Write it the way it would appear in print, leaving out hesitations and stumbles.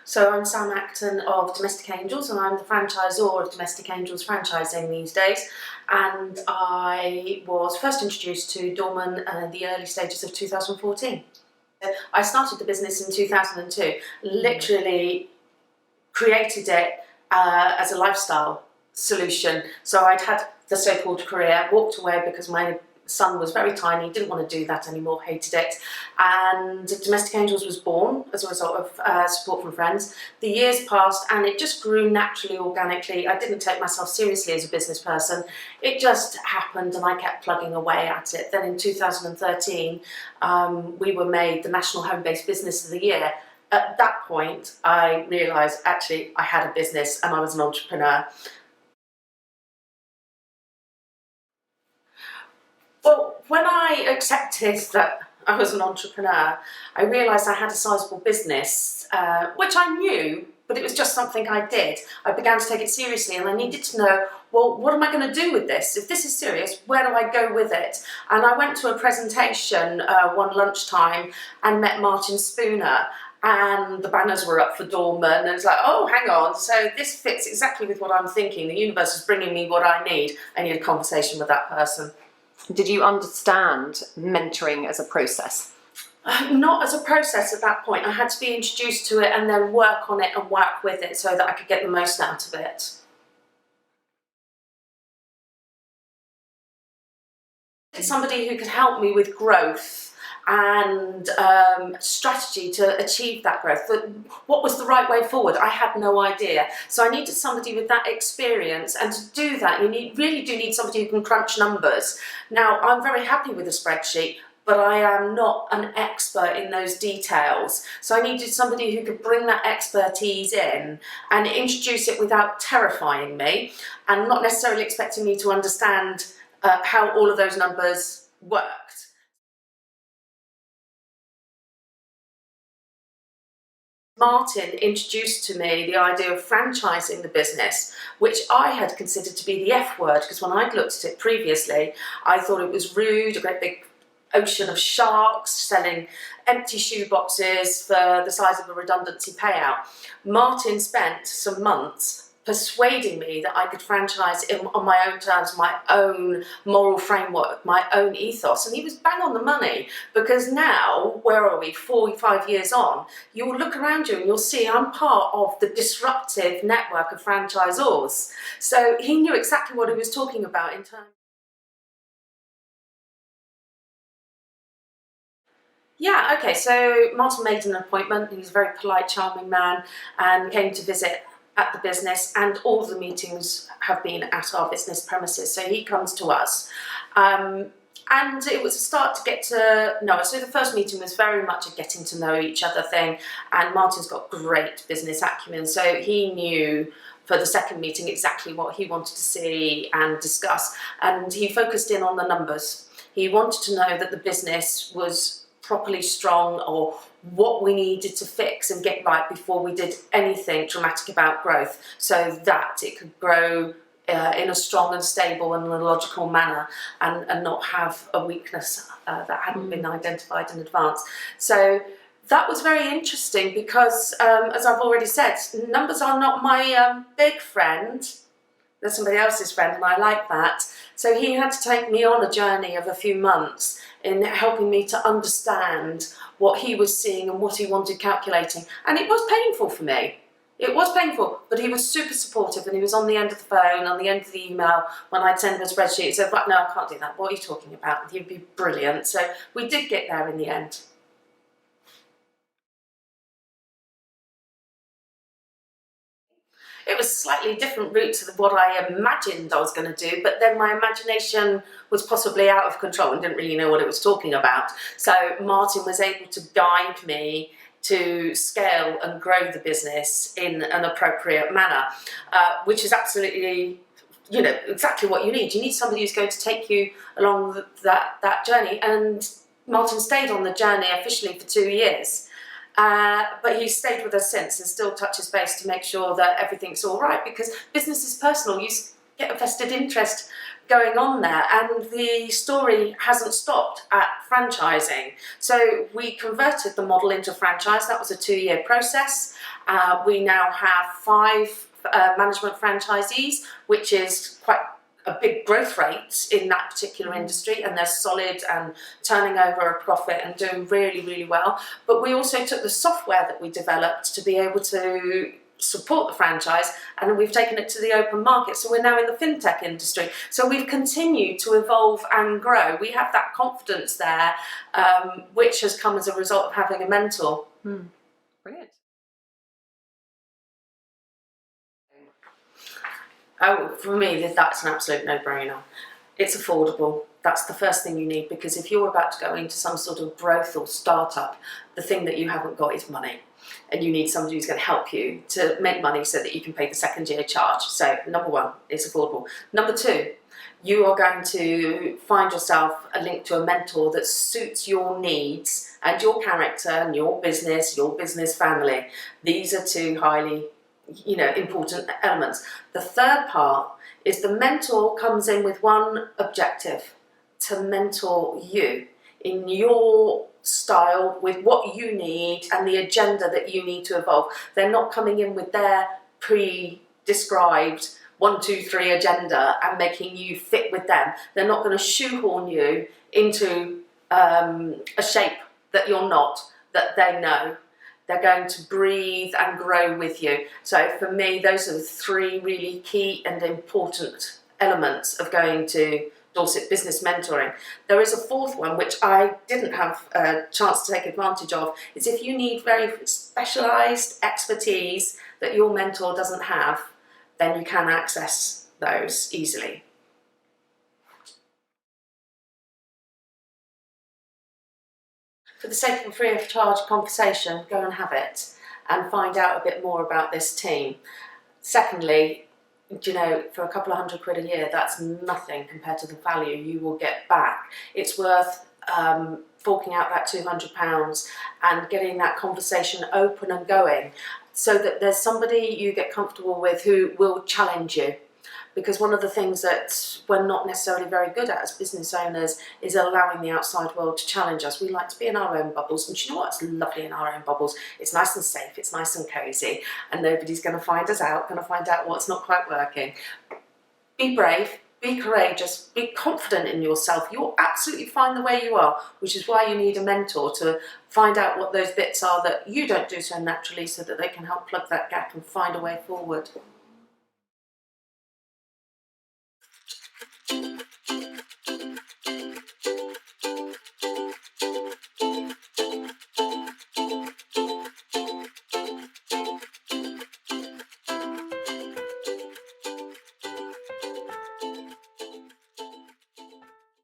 So I'm Sam Acton of Domestic Angels, and I'm the franchisor of Domestic Angels franchising these days. And I was first introduced to Dorman in the early stages of 2014. I started the business in 2002, literally created it as a lifestyle solution. So I'd had the so-called career, walked away because my son was very tiny, didn't want to do that anymore, hated it, and Domestic Angels was born as a result of support from friends. The years passed and it just grew naturally, organically. I didn't take myself seriously as a business person. It just happened and I kept plugging away at it. Then in 2013 we were made the National Home-Based Business of the Year. At that point I realised actually I had a business and I was an entrepreneur. Well, when I accepted that I was an entrepreneur, I realised I had a sizable business, which I knew, but it was just something I did. I began to take it seriously and I needed to know, well, what am I going to do with this? If this is serious, where do I go with it? And I went to a presentation one lunchtime and met Martin Spooner, and the banners were up for Dorman, and it's like, oh, hang on, so this fits exactly with what I'm thinking. The universe is bringing me what I need. I need a conversation with that person. Did you understand mentoring as a process? Not as a process at that point. I had to be introduced to it and then work on it and work with it so that I could get the most out of it. Somebody who could help me with growth and strategy to achieve that growth. What was the right way forward? I had no idea. So I needed somebody with that experience, and to do that you really do need somebody who can crunch numbers. Now, I'm very happy with a spreadsheet, but I am not an expert in those details. So I needed somebody who could bring that expertise in and introduce it without terrifying me and not necessarily expecting me to understand how all of those numbers worked. Martin introduced to me the idea of franchising the business, which I had considered to be the F word, because when I'd looked at it previously, I thought it was rude, a great big ocean of sharks selling empty shoe boxes for the size of a redundancy payout. Martin spent some months persuading me that I could franchise it on my own terms, my own moral framework, my own ethos, and he was bang on the money, because now, where are we, 45 years on, you'll look around you and you'll see I'm part of the disruptive network of franchisors. So he knew exactly what he was talking about in terms. Yeah, okay, so Martin made an appointment. He's a very polite, charming man and came to visit at the business, and all the meetings have been at our business premises, so he comes to us. And it was a start to get to know us. So the first meeting was very much a getting to know each other thing, and Martin's got great business acumen, so he knew for the second meeting exactly what he wanted to see and discuss, and he focused in on the numbers. He wanted to know that the business was properly strong, or what we needed to fix and get right before we did anything dramatic about growth, so that it could grow in a strong and stable and logical manner, and not have a weakness that hadn't been identified in advance. So that was very interesting because, as I've already said, numbers are not my big friend. They're somebody else's friend, and I like that. So he had to take me on a journey of a few months in helping me to understand what he was seeing and what he wanted calculating. And it was painful for me. It was painful, but he was super supportive, and he was on the end of the phone, on the end of the email when I'd send him a spreadsheet. He said, right, no, I can't do that. What are you talking about? And he'd be brilliant. So we did get there in the end. It was a slightly different route to what I imagined I was going to do, but then my imagination was possibly out of control and didn't really know what it was talking about. So Martin was able to guide me to scale and grow the business in an appropriate manner, which is absolutely, exactly what you need. You need somebody who's going to take you along that journey, and Martin stayed on the journey officially for 2 years. But he's stayed with us since and still touches base to make sure that everything's all right, because business is personal. You get a vested interest going on there, and the story hasn't stopped at franchising. So we converted the model into franchise. That was a 2-year process. We now have 5 management franchisees, which is quite a big growth rate in that particular industry, and they're solid and turning over a profit and doing really, really well. But we also took the software that we developed to be able to support the franchise, and we've taken it to the open market. So we're now in the fintech industry. So we've continued to evolve and grow. We have that confidence there, which has come as a result of having a mentor. Brilliant. Oh, for me, that's an absolute no-brainer. It's affordable. That's the first thing you need, because if you're about to go into some sort of growth or startup, the thing that you haven't got is money. And you need somebody who's going to help you to make money so that you can pay the second year charge. So number 1, it's affordable. Number 2, you are going to find yourself a link to a mentor that suits your needs and your character and your business family. These are 2 highly important elements. The third part is the mentor comes in with one objective: to mentor you in your style, with what you need and the agenda that you need to evolve. They're not coming in with their pre-described 1, 2, 3 agenda and making you fit with them. They're not going to shoehorn you into a shape that you're not, that they know. They're going to breathe and grow with you. So for me, those are the 3 really key and important elements of going to Dorset Business Mentoring. There is a 4th one, which I didn't have a chance to take advantage of, is if you need very specialised expertise that your mentor doesn't have, then you can access those easily. For the sake of a free of charge conversation, go and have it and find out a bit more about this team. Secondly, for a couple of £100 a year, that's nothing compared to the value you will get back. It's worth forking out that £200 and getting that conversation open and going, so that there's somebody you get comfortable with who will challenge you. Because one of the things that we're not necessarily very good at as business owners is allowing the outside world to challenge us. We like to be in our own bubbles, and do you know what? It's lovely in our own bubbles. It's nice and safe, it's nice and cosy, and nobody's going to find us out, going to find out what's not quite working. Be brave, be courageous, be confident in yourself. You're absolutely fine the way you are, which is why you need a mentor to find out what those bits are that you don't do so naturally, so that they can help plug that gap and find a way forward.